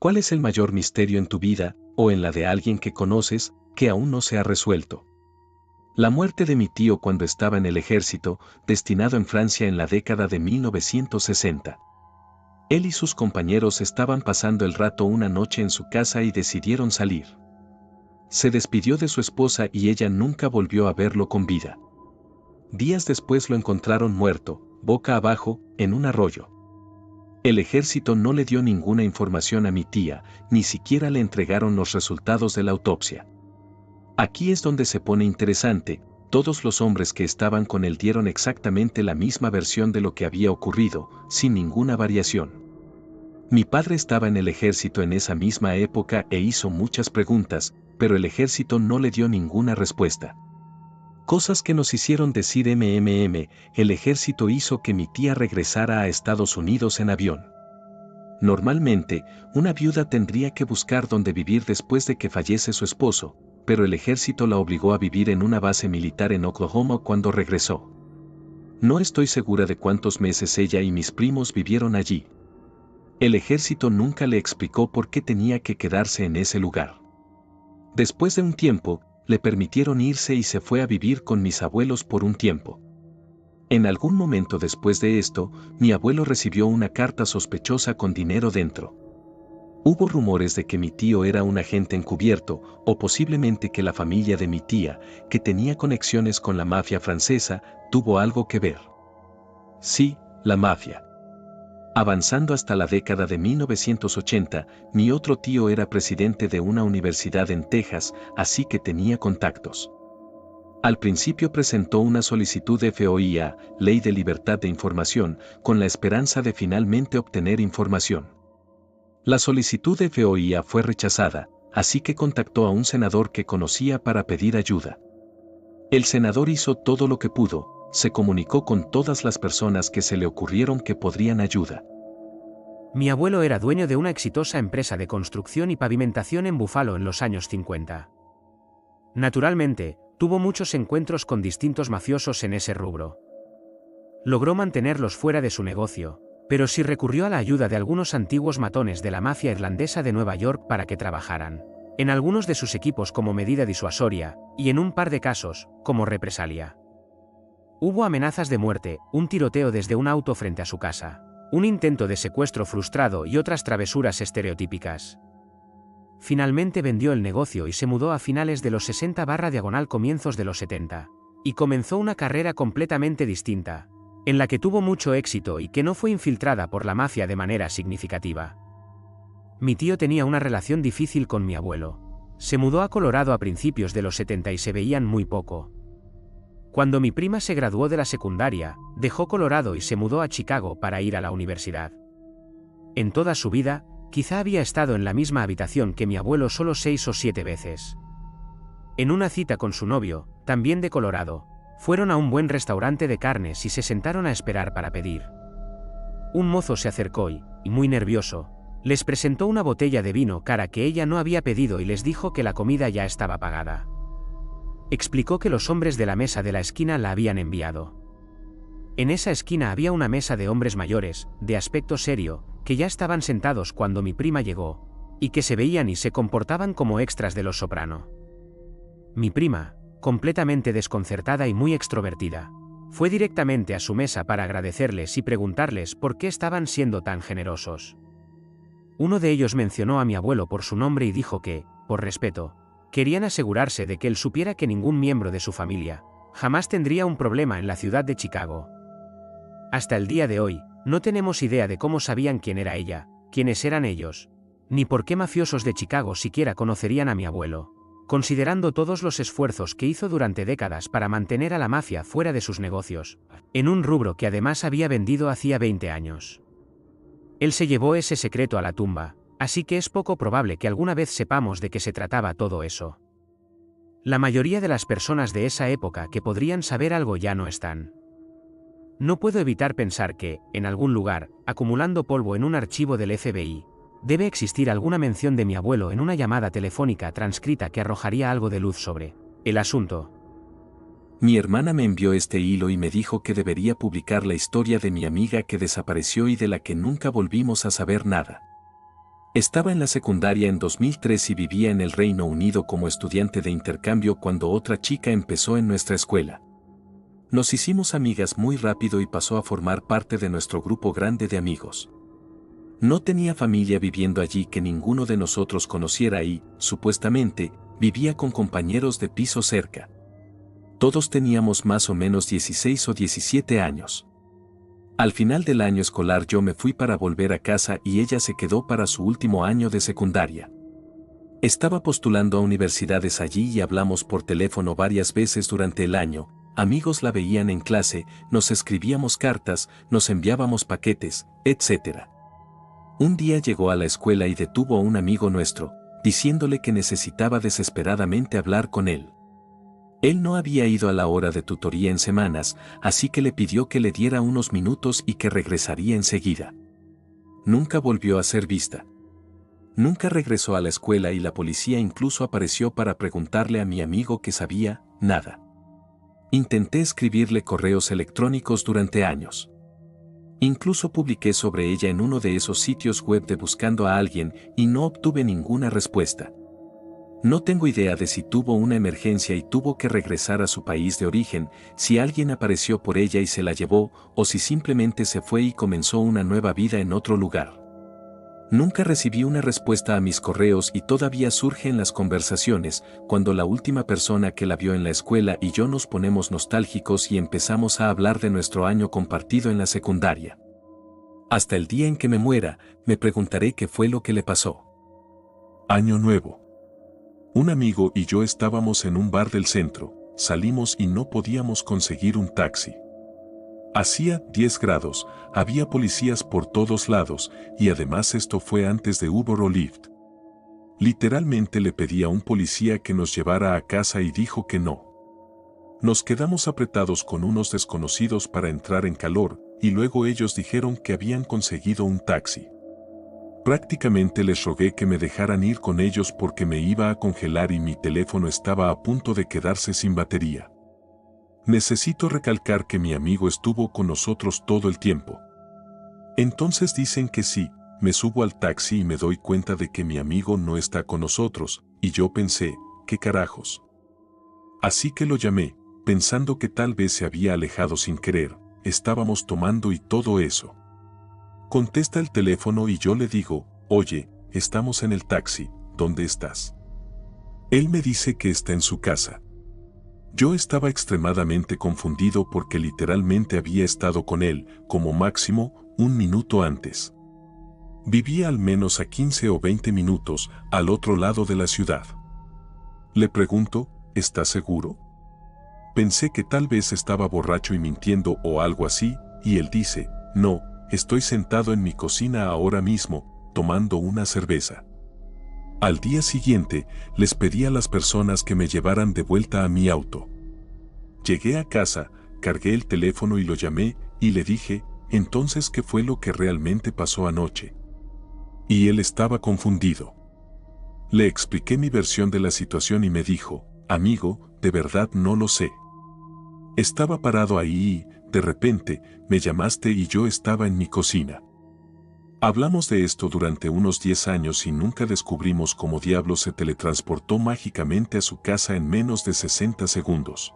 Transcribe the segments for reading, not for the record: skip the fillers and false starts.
¿Cuál es el mayor misterio en tu vida, o en la de alguien que conoces, que aún no se ha resuelto? La muerte de mi tío cuando estaba en el ejército, destinado en Francia en la década de 1960. Él y sus compañeros estaban pasando el rato una noche en su casa y decidieron salir. Se despidió de su esposa y ella nunca volvió a verlo con vida. Días después lo encontraron muerto, boca abajo, en un arroyo. El ejército no le dio ninguna información a mi tía, ni siquiera le entregaron los resultados de la autopsia. Aquí es donde se pone interesante, todos los hombres que estaban con él dieron exactamente la misma versión de lo que había ocurrido, sin ninguna variación. Mi padre estaba en el ejército en esa misma época e hizo muchas preguntas, pero el ejército no le dio ninguna respuesta. Cosas que nos hicieron decir el ejército hizo que mi tía regresara a Estados Unidos en avión. Normalmente, una viuda tendría que buscar dónde vivir después de que fallece su esposo, pero el ejército la obligó a vivir en una base militar en Oklahoma cuando regresó. No estoy segura de cuántos meses ella y mis primos vivieron allí. El ejército nunca le explicó por qué tenía que quedarse en ese lugar. Después de un tiempo, le permitieron irse y se fue a vivir con mis abuelos por un tiempo. En algún momento después de esto, mi abuelo recibió una carta sospechosa con dinero dentro. Hubo rumores de que mi tío era un agente encubierto, o posiblemente que la familia de mi tía, que tenía conexiones con la mafia francesa, tuvo algo que ver. Sí, la mafia. Avanzando hasta la década de 1980, mi otro tío era presidente de una universidad en Texas, así que tenía contactos. Al principio presentó una solicitud de FOIA, Ley de Libertad de Información, con la esperanza de finalmente obtener información. La solicitud de FOIA fue rechazada, así que contactó a un senador que conocía para pedir ayuda. El senador hizo todo lo que pudo, se comunicó con todas las personas que se le ocurrieron que podrían ayuda. Mi abuelo era dueño de una exitosa empresa de construcción y pavimentación en Buffalo en los años 50. Naturalmente, tuvo muchos encuentros con distintos mafiosos en ese rubro. Logró mantenerlos fuera de su negocio, pero sí recurrió a la ayuda de algunos antiguos matones de la mafia irlandesa de Nueva York para que trabajaran en algunos de sus equipos como medida disuasoria, y en un par de casos, como represalia. Hubo amenazas de muerte, un tiroteo desde un auto frente a su casa, un intento de secuestro frustrado y otras travesuras estereotípicas. Finalmente vendió el negocio y se mudó a finales de los 60/comienzos de los 70, y comenzó una carrera completamente distinta, en la que tuvo mucho éxito y que no fue infiltrada por la mafia de manera significativa. Mi tío tenía una relación difícil con mi abuelo. Se mudó a Colorado a principios de los 70 y se veían muy poco. Cuando mi prima se graduó de la secundaria, dejó Colorado y se mudó a Chicago para ir a la universidad. En toda su vida, quizá había estado en la misma habitación que mi abuelo solo 6 o 7 veces. En una cita con su novio, también de Colorado, fueron a un buen restaurante de carnes y se sentaron a esperar para pedir. Un mozo se acercó y, muy nervioso, les presentó una botella de vino cara que ella no había pedido y les dijo que la comida ya estaba pagada. Explicó que los hombres de la mesa de la esquina la habían enviado. En esa esquina había una mesa de hombres mayores, de aspecto serio, que ya estaban sentados cuando mi prima llegó, y que se veían y se comportaban como extras de Los Soprano. Mi prima, completamente desconcertada y muy extrovertida, fue directamente a su mesa para agradecerles y preguntarles por qué estaban siendo tan generosos. Uno de ellos mencionó a mi abuelo por su nombre y dijo que, por respeto, querían asegurarse de que él supiera que ningún miembro de su familia jamás tendría un problema en la ciudad de Chicago. Hasta el día de hoy, no tenemos idea de cómo sabían quién era ella, quiénes eran ellos, ni por qué mafiosos de Chicago siquiera conocerían a mi abuelo, considerando todos los esfuerzos que hizo durante décadas para mantener a la mafia fuera de sus negocios, en un rubro que además había vendido hacía 20 años. Él se llevó ese secreto a la tumba, así que es poco probable que alguna vez sepamos de qué se trataba todo eso. La mayoría de las personas de esa época que podrían saber algo ya no están. No puedo evitar pensar que, en algún lugar, acumulando polvo en un archivo del FBI, debe existir alguna mención de mi abuelo en una llamada telefónica transcrita que arrojaría algo de luz sobre el asunto. Mi hermana me envió este hilo y me dijo que debería publicar la historia de mi amiga que desapareció y de la que nunca volvimos a saber nada. Estaba en la secundaria en 2003 y vivía en el Reino Unido como estudiante de intercambio cuando otra chica empezó en nuestra escuela. Nos hicimos amigas muy rápido y pasó a formar parte de nuestro grupo grande de amigos. No tenía familia viviendo allí que ninguno de nosotros conociera y, supuestamente, vivía con compañeros de piso cerca. Todos teníamos más o menos 16 o 17 años. Al final del año escolar yo me fui para volver a casa y ella se quedó para su último año de secundaria. Estaba postulando a universidades allí y hablamos por teléfono varias veces durante el año, amigos la veían en clase, nos escribíamos cartas, nos enviábamos paquetes, etc. Un día llegó a la escuela y detuvo a un amigo nuestro, diciéndole que necesitaba desesperadamente hablar con él. Él no había ido a la hora de tutoría en semanas, así que le pidió que le diera unos minutos y que regresaría enseguida. Nunca volvió a ser vista. Nunca regresó a la escuela y la policía incluso apareció para preguntarle a mi amigo que sabía, nada. Intenté escribirle correos electrónicos durante años. Incluso publiqué sobre ella en uno de esos sitios web de buscando a alguien y no obtuve ninguna respuesta. No tengo idea de si tuvo una emergencia y tuvo que regresar a su país de origen, si alguien apareció por ella y se la llevó, o si simplemente se fue y comenzó una nueva vida en otro lugar. Nunca recibí una respuesta a mis correos y todavía surge en las conversaciones, cuando la última persona que la vio en la escuela y yo nos ponemos nostálgicos y empezamos a hablar de nuestro año compartido en la secundaria. Hasta el día en que me muera, me preguntaré qué fue lo que le pasó. Año nuevo. Un amigo y yo estábamos en un bar del centro, salimos y no podíamos conseguir un taxi. Hacía 10 grados, había policías por todos lados y además esto fue antes de Uber o Lyft. Literalmente le pedí a un policía que nos llevara a casa y dijo que no. Nos quedamos apretados con unos desconocidos para entrar en calor y luego ellos dijeron que habían conseguido un taxi. Prácticamente les rogué que me dejaran ir con ellos porque me iba a congelar y mi teléfono estaba a punto de quedarse sin batería. Necesito recalcar que mi amigo estuvo con nosotros todo el tiempo. Entonces dicen que sí, me subo al taxi y me doy cuenta de que mi amigo no está con nosotros, y yo pensé, ¿qué carajos? Así que lo llamé, pensando que tal vez se había alejado sin querer, estábamos tomando y todo eso. Contesta el teléfono y yo le digo, oye, estamos en el taxi, ¿dónde estás? Él me dice que está en su casa. Yo estaba extremadamente confundido porque literalmente había estado con él, como máximo, un minuto antes. Vivía al menos a 15 o 20 minutos al otro lado de la ciudad. Le pregunto, ¿estás seguro? Pensé que tal vez estaba borracho y mintiendo o algo así, y él dice, no, estoy sentado en mi cocina ahora mismo, tomando una cerveza. Al día siguiente, les pedí a las personas que me llevaran de vuelta a mi auto. Llegué a casa, cargué el teléfono y lo llamé, y le dije, entonces, ¿qué fue lo que realmente pasó anoche? Y él estaba confundido. Le expliqué mi versión de la situación y me dijo, amigo, de verdad no lo sé. Estaba parado ahí y, de repente, me llamaste y yo estaba en mi cocina. Hablamos de esto durante unos 10 años y nunca descubrimos cómo diablos se teletransportó mágicamente a su casa en menos de 60 segundos.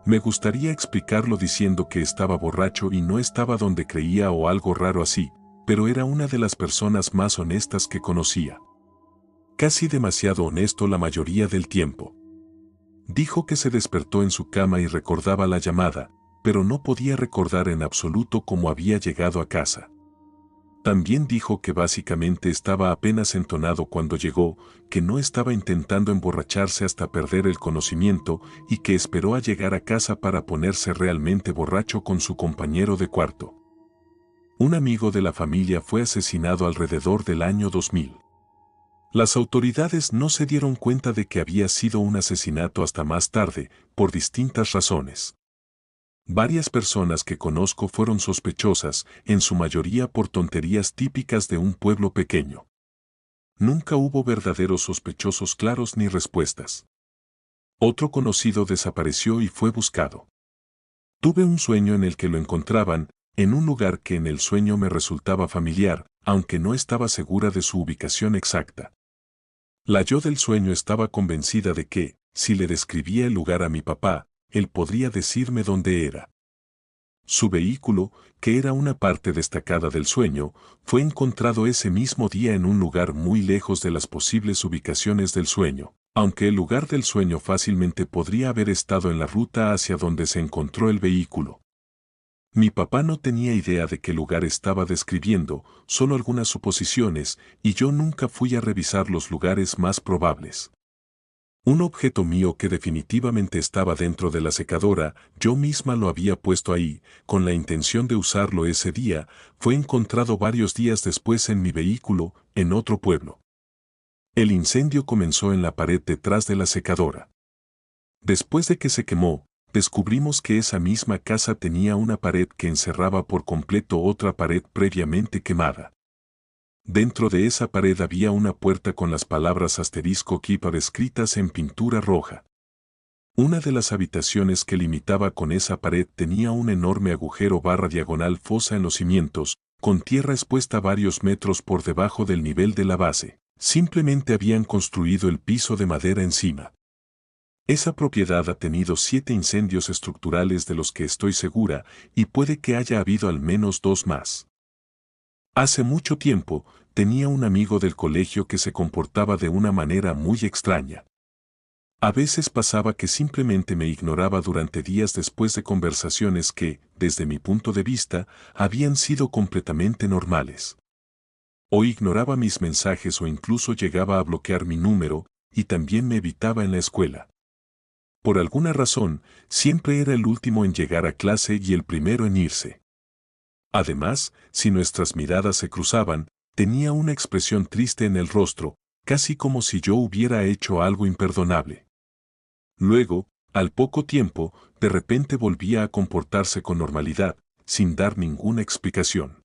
Me gustaría explicarlo diciendo que estaba borracho y no estaba donde creía o algo raro así, pero era una de las personas más honestas que conocía. Casi demasiado honesto la mayoría del tiempo. Dijo que se despertó en su cama y recordaba la llamada, pero no podía recordar en absoluto cómo había llegado a casa. También dijo que básicamente estaba apenas entonado cuando llegó, que no estaba intentando emborracharse hasta perder el conocimiento y que esperó a llegar a casa para ponerse realmente borracho con su compañero de cuarto. Un amigo de la familia fue asesinado alrededor del año 2000. Las autoridades no se dieron cuenta de que había sido un asesinato hasta más tarde, por distintas razones. Varias personas que conozco fueron sospechosas, en su mayoría por tonterías típicas de un pueblo pequeño. Nunca hubo verdaderos sospechosos claros ni respuestas. Otro conocido desapareció y fue buscado. Tuve un sueño en el que lo encontraban, en un lugar que en el sueño me resultaba familiar, aunque no estaba segura de su ubicación exacta. La yo del sueño estaba convencida de que, si le describía el lugar a mi papá, él podría decirme dónde era. Su vehículo, que era una parte destacada del sueño, fue encontrado ese mismo día en un lugar muy lejos de las posibles ubicaciones del sueño, aunque el lugar del sueño fácilmente podría haber estado en la ruta hacia donde se encontró el vehículo. Mi papá no tenía idea de qué lugar estaba describiendo, solo algunas suposiciones, y yo nunca fui a revisar los lugares más probables. Un objeto mío que definitivamente estaba dentro de la secadora, yo misma lo había puesto ahí, con la intención de usarlo ese día, fue encontrado varios días después en mi vehículo, en otro pueblo. El incendio comenzó en la pared detrás de la secadora. Después de que se quemó, descubrimos que esa misma casa tenía una pared que encerraba por completo otra pared previamente quemada. Dentro de esa pared había una puerta con las palabras *keeper escritas en pintura roja. Una de las habitaciones que limitaba con esa pared tenía un enorme agujero diagonal fosa en los cimientos, con tierra expuesta varios metros por debajo del nivel de la base. Simplemente habían construido el piso de madera encima. Esa propiedad ha tenido 7 incendios estructurales de los que estoy segura, y puede que haya habido al menos 2 más. Hace mucho tiempo, tenía un amigo del colegio que se comportaba de una manera muy extraña. A veces pasaba que simplemente me ignoraba durante días después de conversaciones que, desde mi punto de vista, habían sido completamente normales. O ignoraba mis mensajes o incluso llegaba a bloquear mi número, y también me evitaba en la escuela. Por alguna razón, siempre era el último en llegar a clase y el primero en irse. Además, si nuestras miradas se cruzaban, tenía una expresión triste en el rostro, casi como si yo hubiera hecho algo imperdonable. Luego, al poco tiempo, de repente volvía a comportarse con normalidad, sin dar ninguna explicación.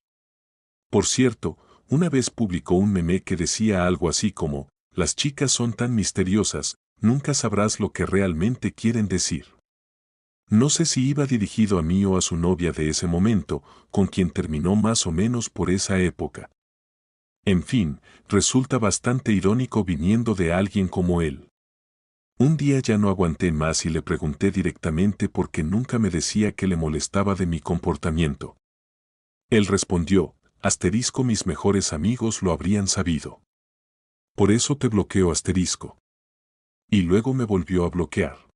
Por cierto, una vez publicó un meme que decía algo así como, las chicas son tan misteriosas, nunca sabrás lo que realmente quieren decir. No sé si iba dirigido a mí o a su novia de ese momento, con quien terminó más o menos por esa época. En fin, resulta bastante irónico viniendo de alguien como él. Un día ya no aguanté más y le pregunté directamente por qué nunca me decía que le molestaba de mi comportamiento. Él respondió, mis mejores amigos lo habrían sabido. Por eso te bloqueo *. Y luego me volvió a bloquear.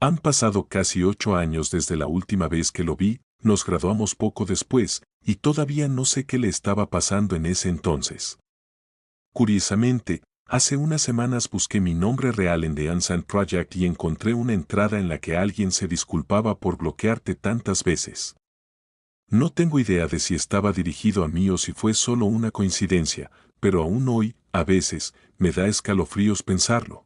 Han pasado casi 8 años desde la última vez que lo vi, nos graduamos poco después, y todavía no sé qué le estaba pasando en ese entonces. Curiosamente, hace unas semanas busqué mi nombre real en The Unsent Project y encontré una entrada en la que alguien se disculpaba por bloquearte tantas veces. No tengo idea de si estaba dirigido a mí o si fue solo una coincidencia, pero aún hoy, a veces, me da escalofríos pensarlo.